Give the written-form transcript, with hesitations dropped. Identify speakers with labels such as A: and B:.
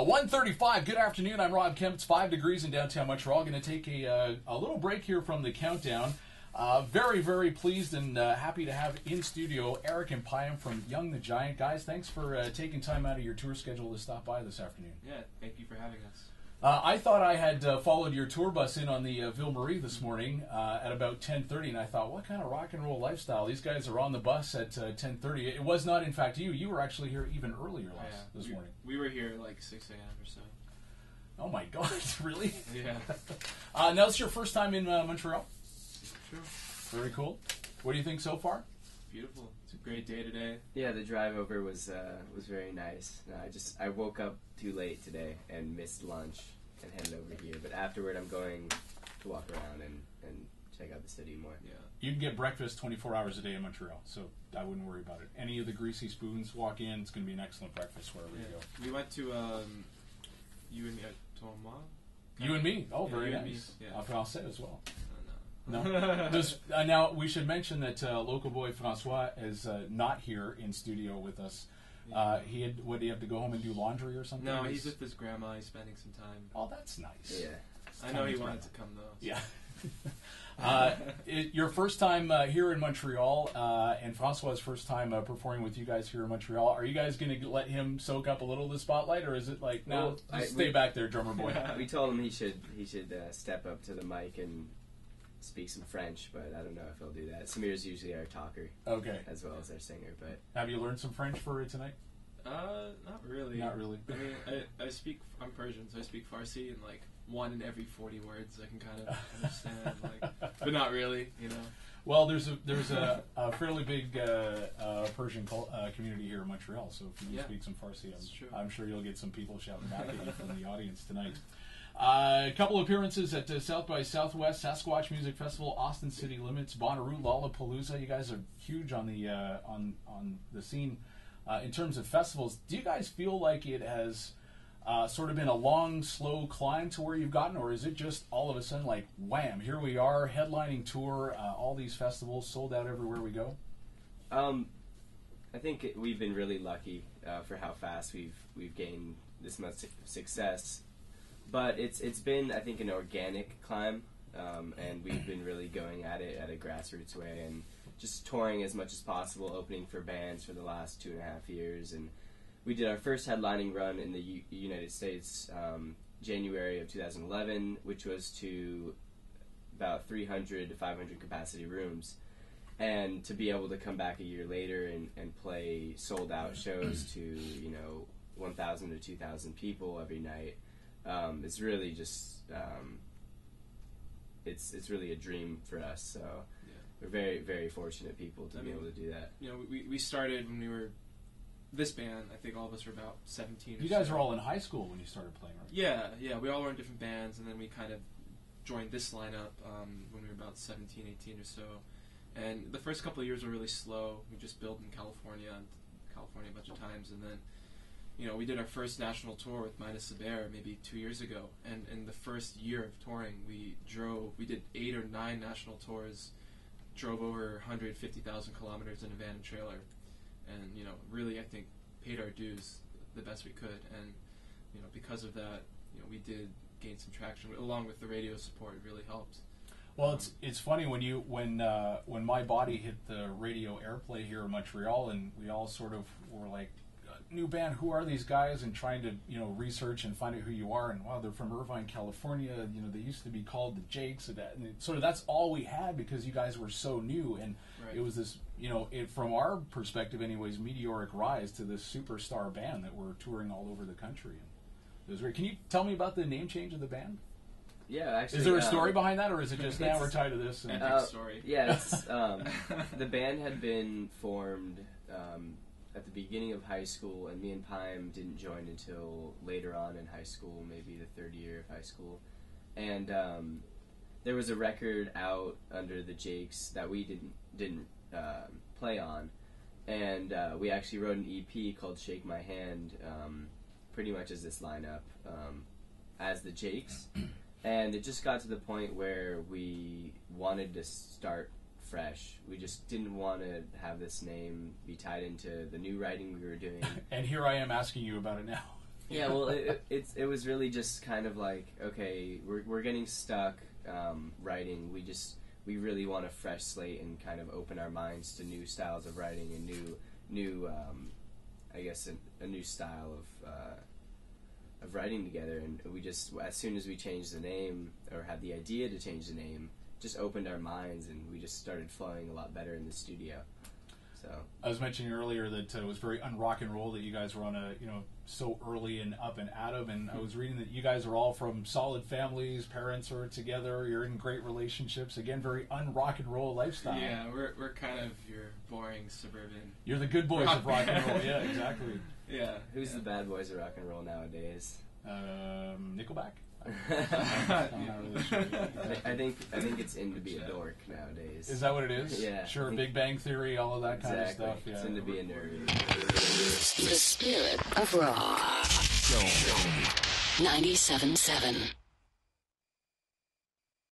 A: 1:35. Good afternoon. I'm Rob Kemp. It's 5 degrees in downtown Montreal. Going to take a little break here from the countdown. Very, very pleased and happy to have in studio Eric and Payam from Young the Giant. Guys, thanks for taking time out of your tour schedule to stop by this afternoon.
B: Yeah, thank you for having us.
A: I thought I had followed your tour bus in on the Ville Marie this morning at about 10:30, and I thought, what kind of rock and roll lifestyle? These guys are on the bus at 10:30. It was not, in fact, you. You were actually here even earlier this morning.
B: We were here like 6 a.m. or so.
A: Oh my God, really?
B: Yeah.
A: Now it's your first time in Montreal?
B: True.
A: Very cool. What do you think so far?
B: Beautiful. It's a great day today.
C: Yeah, the drive over was very nice. I woke up too late today and missed lunch and headed over here. But afterward, I'm going to walk around and check out the city more.
B: Yeah.
A: You can get breakfast 24 hours a day in Montreal, so I wouldn't worry about it. Any of the greasy spoons walk in, it's going to be an excellent breakfast wherever you go.
B: We went to you and me at Thomas.
A: You and me. Oh, very
B: you and
A: nice.
B: me. Yeah.
A: En français as well.
B: No.
A: Now, we should mention that local boy Francois is not here in studio with us. Would he have to go home and do laundry or something?
B: No, he's with his grandma. He's spending some time.
A: Oh, that's nice.
C: Yeah.
B: I know he wanted to come, though.
A: Yeah. Your first time here in Montreal, and Francois' first time performing with you guys here in Montreal. Are you guys going to let him soak up a little of the spotlight, or is it like, no, stay back there, drummer boy?
C: We told him he should step up to the mic and speak some French, but I don't know if he'll do that. Samir's usually our talker,
A: okay,
C: as well as our singer. But
A: have you learned some French for tonight?
B: Not really.
A: Not really.
B: I mean, I'm Persian, so I speak Farsi, and like 1 in every 40 words I can kind of understand, but not really, you know.
A: Well, there's a fairly big Persian community here in Montreal, so if you speak some Farsi, I'm sure you'll get some people shouting back at you from the audience tonight. A couple appearances at South by Southwest, Sasquatch Music Festival, Austin City Limits, Bonnaroo, Lollapalooza. You guys are huge on the scene in terms of festivals. Do you guys feel like it has sort of been a long, slow climb to where you've gotten, or is it just all of a sudden like wham, here we are, headlining tour, all these festivals sold out everywhere we go?
C: I think we've been really lucky for how fast we've gained this much success. But it's been, I think, an organic climb, and we've been really going at it at a grassroots way and just touring as much as possible, opening for bands for the last 2.5 years. And we did our first headlining run in the United States January of 2011, which was to about 300 to 500 capacity rooms. And to be able to come back a year later and play sold-out shows to, 1,000 to 2,000 people every night, it's really just it's really a dream for us. So we're very, very fortunate people to be able to do that.
B: You know, we started when we were this band. I think all of us were about 17.
A: You guys were all in high school when you started playing, right?
B: Yeah. We all were in different bands, and then we kind of joined this lineup when we were about 17, 18 or so. And the first couple of years were really slow. We just built in California a bunch of times, and then we did our first national tour with Minus the Bear maybe 2 years ago, and in the first year of touring, we did 8 or 9 national tours, drove over 150,000 kilometers in a van and trailer, and really I think paid our dues the best we could, and because of that, we did gain some traction along with the radio support. It really helped.
A: Well, it's funny when My Body hit the radio airplay here in Montreal, and we all sort of were like, new band, who are these guys, and trying to research and find out who you are, and wow, they're from Irvine, California. They used to be called the Jakes, and sort of that's all we had because you guys were so new, and It was this from our perspective anyways, meteoric rise to this superstar band that were touring all over the country. And it was great. Can you tell me about the name change of the band?
C: Yeah, actually.
A: Is there a story behind that, or is it just now we're tied to this? And
B: epic story.
C: Yeah, the band had been formed at the beginning of high school, and me and Payam didn't join until later on in high school, maybe the third year of high school. And there was a record out under the Jakes that we didn't play on, and we actually wrote an EP called Shake My Hand, pretty much as this lineup, as the Jakes. And it just got to the point where we wanted to start fresh. We just didn't want to have this name be tied into the new writing we were doing.
A: And here I am asking you about it now.
C: Yeah, well, it was really just kind of like, okay, we're getting stuck writing. We really want a fresh slate and kind of open our minds to new styles of writing and new I guess a new style of writing together. And we just, as soon as we changed the name or had the idea to change the name, just opened our minds and we just started flowing a lot better in the studio. So
A: I was mentioning earlier that it was very un-rock and roll that you guys were on so early and up and at 'em, and I was reading that you guys are all from solid families, parents are together, you're in great relationships, again, very un-rock and roll lifestyle.
B: Yeah, we're kind of your boring suburban.
A: You're the good boys of rock and roll, yeah, exactly.
B: Yeah.
C: Who's the bad boys of rock and roll nowadays?
A: Nickelback?
C: I'm really sure. I think it's in to be a dork nowadays.
A: Is that what it is?
C: Yeah.
A: Sure, Big Bang Theory, all of that kind of stuff. Yeah.
C: It's in to be a nerd.
D: The spirit of rock. 97.7.